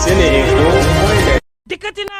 Seneinfo.net. dikkati na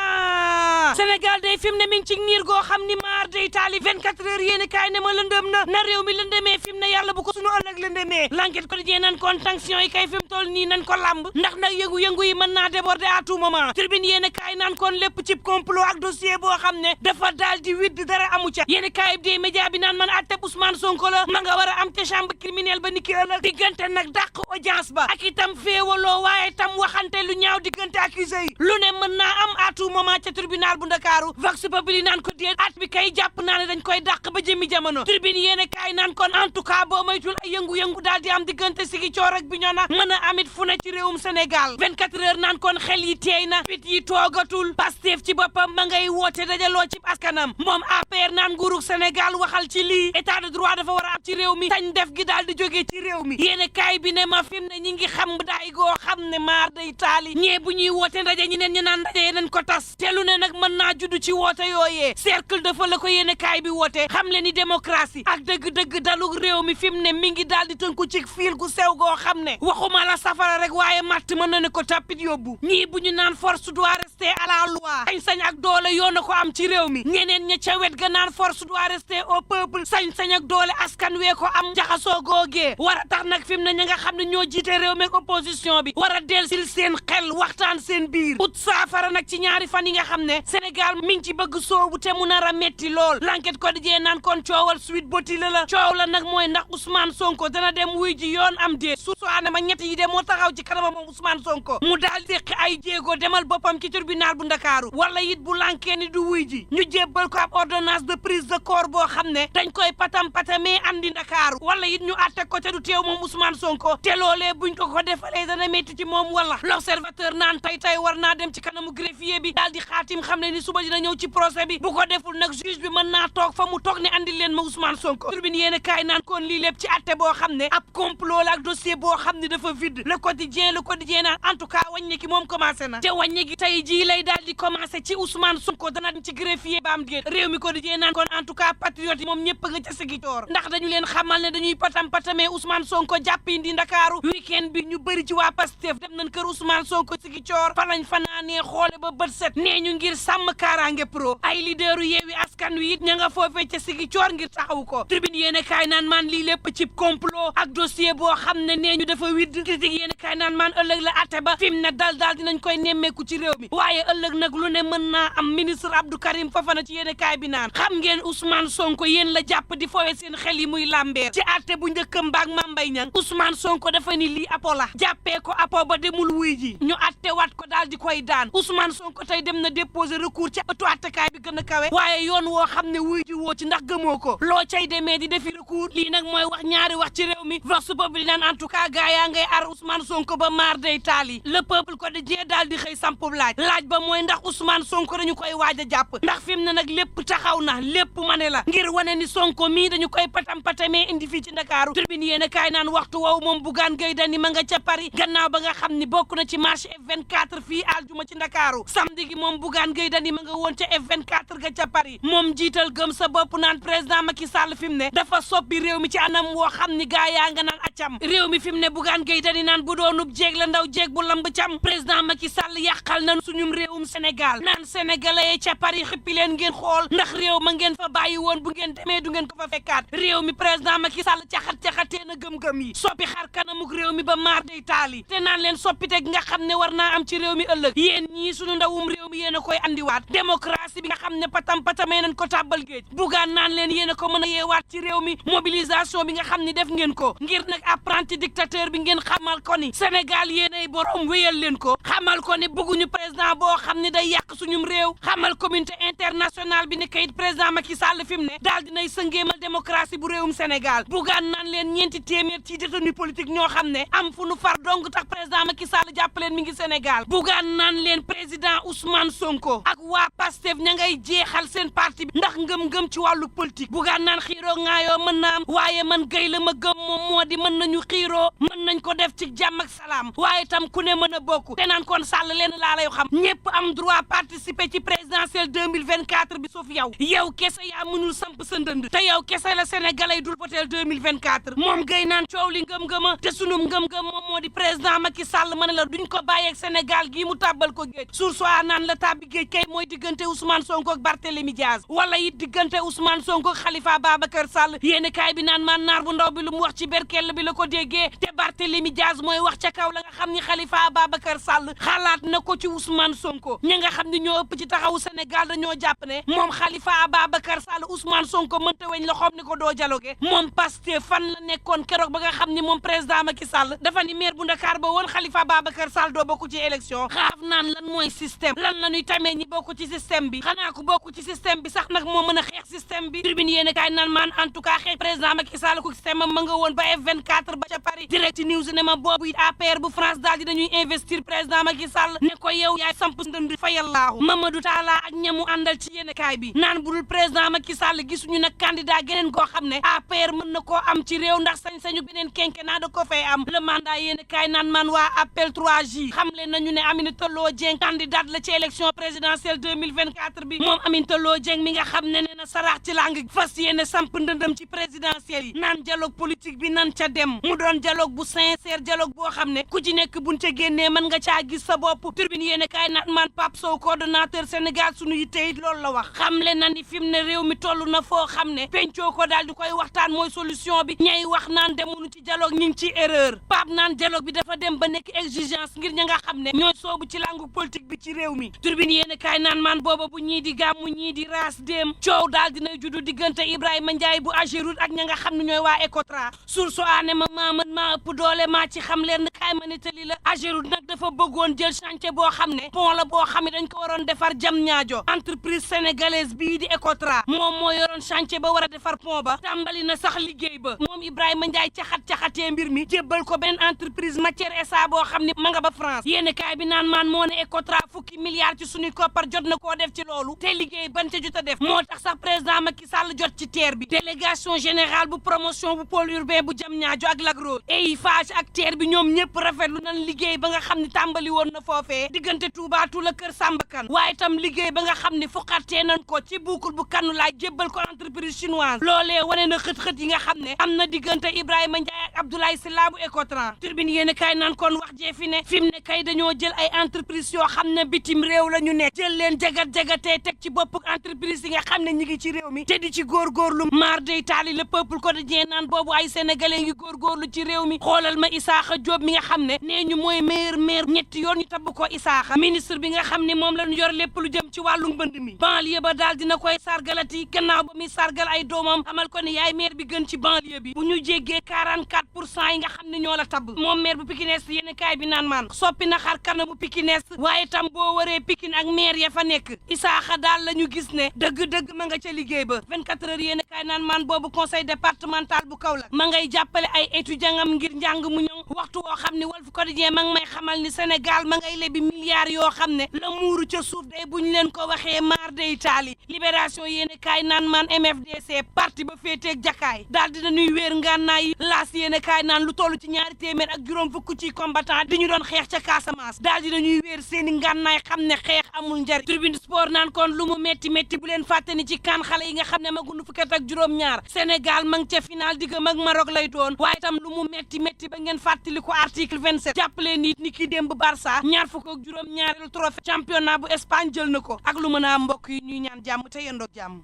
Sénégal day fi mu ne mi ngi ci niir goo xam ni maar day taali 24 heures yéeni kaay ne ma lëndëm na réew mi lëndëmee fi mu ne yàlla bu ko sunu ëllëg lëndëmee l'enquête ko dijee nan kon tension yi kay fi mu toll nii nan ko lamb ndax nag yëngu-yëngu yi mën naa déborder à tout moment tribune yéeni kaay naan kon lépp cib complot ak dossier boo xam ne dafa daal di widd dara amu ca yéeni kaay bi dee média bi naan man atteb Ousmane Sonko la ma nga war a am te chambre criminelle ba niki ëllëg diggante nag dàq audience ba ak itam féewaloo waaye tam waxante lu ñaaw diggante accusé yi lu ne mën naa am à tout moment ca tribunal bu Ndakaaru vox populi naan ko déet at bi kay jàpp naa ne dañ koy dàq ba jëmi jamono tribune yéene kaay naan kon en tout cas boo moytul ay yëngu-yëngu daal di am diggante Ziguinchor ak Bignona mën a amit fu ne ci réewum Sénégal 24 heures naan kon xel yi teey na fit yi toogatul Pastef ci boppam ma ngay woote dajaloo ci askanam moom APR naan nguurug Sénégal waxal ci lii état de droit dafa war a am ci réew mi tañ def gi daal di jógee ci réew mi yéene kaay bi ne ma fi mu ne ñi ngi xam daay goo xam ne maar day taali ñee bu ñuy woote ndaje ñi neen ñu naan ndaje nañ ko tas te lu ne nag mën naa judd ci woote yooyee cercle dafa la ko yéene kaay bi woote xam le ni démocratie ak dëgg-dëgg dalu réew mi fi mu ne mi ngi daal di tënku ci fiil gu sew goo xam ne waxuma la safara rek waaye matt mën na ne ko tàppit yóbbu ñii bu ñu naan force doit rester à la loi sañ-sañ ak doole yoon na ko am ci réew mi ñeneen ña ca wet ga naan force doit rester au peuple sañ-sañ ak doole askan wee ko am jaxasoo googee war a tax nag fi mu ne ña nga xam ne ñoo jiite réew mi ak opposition bi war a delsil seen xel waxtaan seen biir ut saafara nag ci ñaari fan yi nga xam ne Sénégal mi ngi ci bëgg soobu te mu nar a metti lool l'enquête ko dijee naan kon coowal Sweet Beauté la coow la nag mooy ndax Ousmane Sonko dana dem wuy ji yoon am déet su soane ma ñett yi de moo taxaw ci kanama moom Ousmane Sonko mu daal déqi ay jéego demal boppam ci tribunal bu Ndakaaru wala it bu lankee ni du wuy ji ñu jébbal ko ab ordonnance de prise de corps boo xam ne dañ koy patam-patamee andi Ndakaaru wala it ñu atte ko te du teew moom Ousmane Sonko te loolee buñ ko defalee dana metti ci moom wala l'observateur naan tey war naa dem ci kanamu greffier bi daal di xaatim xam ne ni suba dina ñëw ci procès bi bu ko deful nag juge bi mën naa toog fa mu toog ne andi leen ma Ousmane Sonko turbine yéen kaay naan kon lii lépp ci atte boo xam ne ab complot la ak dossier boo xam ne dafa vide le quotidien naan en tout cas wàññi gi moom commencé na te wàññi gi tey jii lay daal di commencé ci Ousmane Sonko dana ci greffier ba am déet réew mi quotidien naan kon en tout cas patriote yi moom ñëpp nga ca Ziguinchor ndax dañu leen xamal ne dañuy patamee Ousmane Sonko jàppi ndi Ndakaaru week-end bi ñu bëri ci waa Pastef dem nañ kër Ousmane Sonko Ziguinchor fa lañ fanaanee xoole ba bët set nee ñu ngir sàmm kaaraange pro ay leaderu Yewwi Askan Wi it ña nga foofee ca Ziguinchor ngir taxawu ko tribune yéene kaay naan maan lii lépp ci complot ak dossier boo xam ne nee ñu dafa widd critique yéene kaay naan maan ëllëg la atte ba fi mu ne daal dinañ koy nemmeeku ci réew mi waaye ëllëg nag lu ne mën naa am ministre Abdou Karim Fofana ci yéene kaay bi naan xam ngeen Ousmane Sonko yéen la jàpp di foowe seen xel yi muy lambeer ci atte bu njëkkam baag Mame Mbaye Niang Ousmane Sonko dafa ni lii apo la jàppee ko apo ba demul wuy ji ñu atte wat ko daal di koy daan Ousmane Sonko tey dem na déposer recours ci ëttu attekaay bi gën a kawe waaye yoon woo xam ne wuy ji woo ci ndax gëmoo ko loo cay demee di defi recours lii nag mooy wax ñaari wax ci réew mi vox populi naan en tout cas gaa yaa ngay ar Ousmane Sonko ba maar day taali le peuple ko di jee daal di xëy sampub laaj ba mooy ndax Ousmane Sonko dañu koy waaj a jàpp ndax fi mu ne nag lépp taxaw na lépp ma ne la ngir wane ni Sonko mii dañu koy patamee indi fii ci Ndakaaru tribune yéene kaay naan waxtu woowu moom Bougane Gueye Dany ma nga ca Paris gannaaw ba nga xam ni bokk na ci marché F24 fii aljuma ci Ndakaaru samedi gi moom Bougane Gueye Dany ma nga woon ca F24 ga ca Paris moom jiital gëm sa bopp naan président Macky Sall fi mu ne dafa soppi réew mi ci anam woo xam ni gaa yaa nga naan accam réew mi fi mu ne Bougane Gueye Dany naan bu doonub jéeg la ndaw jéeg bu lamb cam président Macky Sall yàqal na suñum réewum Sénégal naan sénégalais ca Paris xippi leen ngeen xool ndax réew ma ngeen fa bàyyi woon bu ngeen demee du ngeen ko fa fekkaat réew mi président Macky Sall caxatee na gëm-gëm yi soppi xar kanamuk réew mi ba maar day taali te naan leen soppite gi nga xam ne war naa am ci réew mi ëllëg yéen ñii suñu ndawum réew mi yéen a koy andiwaat démocratie bi nga xam ne patamee nañ ko tàbbal géej Bougane naan leen yéen a ko mën a yeewaat ci réew mi mobilisation bi nga xam ne def ngeen ko ngir nag apprenti dictateur bi ngeen xamal ko ni Sénégal yéenay borom wéyal leen ko xamal ko ni bëgguñu président boo xam ne day yàq suñum réew xamal communauté internationale bi ne kayit président Macky Sall fi mu ne daal dinay sëngeemal démocratie bu réewum Sénégal Bougane naan leen ñeenti téeméer ci détenu politique ñoo xam ne am fu nu far dong tax président Macky Sall jàpp leen mi ngi Sénégal Bougane naan leen président Ousmane Sonko ak waa Pastef ña ngay jeexal seen parti bi ndax ngëm-ngëm ci wàllu politique Bougane naan xiiroo ngaayoo mën naa am waaye man gay la ma gëm moom moo di mën nañu xiiroo mën nañ ko def ci jàmm ak salaam waaye tam ku ne mën a bokk te naan kon Sall leen laa lay xam ñëpp am droit participer ci présidentielle 2024 bi sauf yow kese yaa mënul samp sa ndënd te yow kese la sénégalais dul votel 2024 moom gay naan coow li ngëm-ngëma te sunum ngëm-ngëm moom moo di président Macky Sall ma ne la duñ ko ko bàyyeeg Sénégal gii mu tàbbal ko géej source a naan la tàbbi géej kay mooy diggante Ousmane Sonko ak Barthélémy Diaz wala it diggante Ousmane Sonko ak Khalifa Babacar Sall yéeni kaay bi naan man naar bu ndaw bi lu mu wax ci berkel bi la ko déggee te Barthélémy Diaz mooy wax ca kaw la nga xam ni Khalifa Babacar Sall xalaat na ko ci Ousmane Sonko ñi nga xam ne ñoo ëpp ci taxawu Sénégal dañoo jàpp ne moom Khalifa Babacar Sall Ousmane Sonko mënta weñ loxoom ni ko doo dialogue moom Pastef fan la nekkoon keroog ba nga xam ni moom président Macky Sall dafa ni maire bu Ndakaar ba woon Khalifa Babacar Sall doo bokk ci élection xaaf naan lan mooy système lan la ñuy tamee ñi bokk ci système bi xanaa ku bokk ci système bi sax nag moo mën a xeex système bi tribune yéen kaay naan maan en tout cas xeex président Macky Sall ku système ma nga woon ba F24 ba ca Paris direct news ne ma boobu it APR bu France daal di dañuy investir président Macky Sall ne ko yow yaay samp ndënd fa yàllaahu Mamadou Talla ak ñamu àndal ci yéen kaay bi naan budul président Macky Sall gisuñu nag candidat geneen koo xam ne APR mën na koo am ci réew ndax sañ-sañu beneen quinquennat da ko fay am le mandat yéen kaay naan man waa appel 3J xam leen nañu ne Aminata Lo Dieng candidate la ci élection présidentielle 2024 bi moom Aminata Lo Dieng mi nga xam ne nee na saraax ci lang fas yéene samp ndëndëm ci présidentielle yi naan dialogue politique bi nan ca dem mu doon dialogue bu sincère dialogue boo xam ne ku ci nekk buñ ca génnee mën nga caa gis sa bopp turbine yéen kaay naan man Pape Sow coordonnateur Sénégal sunu yitte it loolu la wax xam le na ni fi mu ne réew mi toll na foo xam ne pencoo ko daal di koy waxtaan mooy solution bi ñay wax naan demunu ci dialogue ñu ngi ci erreur Pape naan dialogue bi dafa dem ba nekk exigence ngir ña nga xam ne ñooy soobu ci langu politique bi ci réew mi turbine yéen kaay naan man booba bu ñii di gàmmu ñii di raas dem coow daal dinay juddu diggante Ibrahima Ndiaye bu Ageroute ak ña nga xam ne ñooy waa Ecotra source aane ma maa ëpp doole maa ci xam leen kaay ma nettali la Ageroute nag dafa bëggoon jël chantier boo xam ne pont la boo xam ne dañ ko waroon defar jam ñaajo entreprise sénégalaise bii di Ecotra moom moo yoroon chantier ba war a defar pont ba tàmbali na sax liggéey ba moom Ibrahima Ndiaye caxatee mbir mi jébbal ko benn entreprise matière SA boo xam ne ma nga ba France yéen kaay bi naan maan moo ne Ecotra fukki milliards ci suñuy koppar jot na koo def ci loolu te liggéey ban ca jot a def moo tax sax président Macky Sall jot ci TER bi délégation générale bu promotion bu pôle urbain bu Diamniadio ak Lac Rose Eiffage ak TER bi ñoom ñëpp rafetlu nañ liggéey ba nga xam ne tàmbali woon na foofee diggante Touba Toul la Kër Samba Kane waaye itam liggéey ba nga xam ne fuqartee nañ ko ci buukul bu kanu laay jébbal ko entreprise chinoise loolee wane na xët-xët yi nga xam ne am na diggante Ibrahima Ndiaye ak Abdoulaye Sylla bu Ecotra turbine yéen kaay naan kon wax jee fi ne fi mu ne kay dañoo jël ay entreprise yoo xam ne bitim réew la ñu nekk jël leen jagat-jagatee teg ci bopp entreprise yi nga xam ne ñi ngi ci réew mi te di ci góorgóorlu maar day taali le peuple quotidien naan boobu ay sénégalais ngi góorgóorlu ci réew mi xoolal ma Isaaxa Diop mi nga xam ne nee ñu mooy meilleur maire ñetti yoon ñu tabb ko Isaaxa ministre bi nga xam ne moom lañu yor lépp lu jëm ci wàllu mbënd mi banlieue ba daal dina koy sargalati gannaaw ba muy sargal ay doomam xamal ko ne yaay maire bi gën ci banlieue bi bu ñu jéggee 44% yi nga xam ne ñoo la tabb moom maire bu Pikine Est yéen kaay bi naan maan soppi na xar kanamu Pikine Est waaye tam boo waree Pikine ak maire ya fa nekk Isaaxa daal la ñu gis ne dëgg-dëgg ma nga ca liggéey ba 24 heures yéen kaay naan maan boobu conseil départemental bu Kaolack ma ngay jàppale ay étudiants am ngir njàng mu ñëw waxtu woo xam ne Walf Quotidien ma ngi may xamal ni Sénégal ma ngay lebi milliards yoo xam ne la muuru ca suuf day buñ leen ko waxee maar day taali libération yéen kaay naan maan MFDC parti ba féeteeg jakaay daal dina ñuy wéer ngànnaay yi laas yéen kaay naan lu toll ci 200 ak juróom fukk ci combattant di ñu doon xeex ca Casamance daal dina ñuy wéer seeni ngànnaay xam ne xeex amul njariñ tribune sport naan kon lu mu metti bu leen fàtte ni ci kan xale yi nga xam ne magunu fukki at ak juróom-ñaar Sénégal ma ngi ca final diggam ak Maroc lay doon waaye tam lu mu metti ba ngeen fàttali ko article 27 jàppale nit ni ki démb Barça ñaar fukk ak juróom-ñaareelu trophée championnat bu Espagne jël na ko ak lu mën a mbokk yi ñuy ñaan jàmm te yendoog jàmm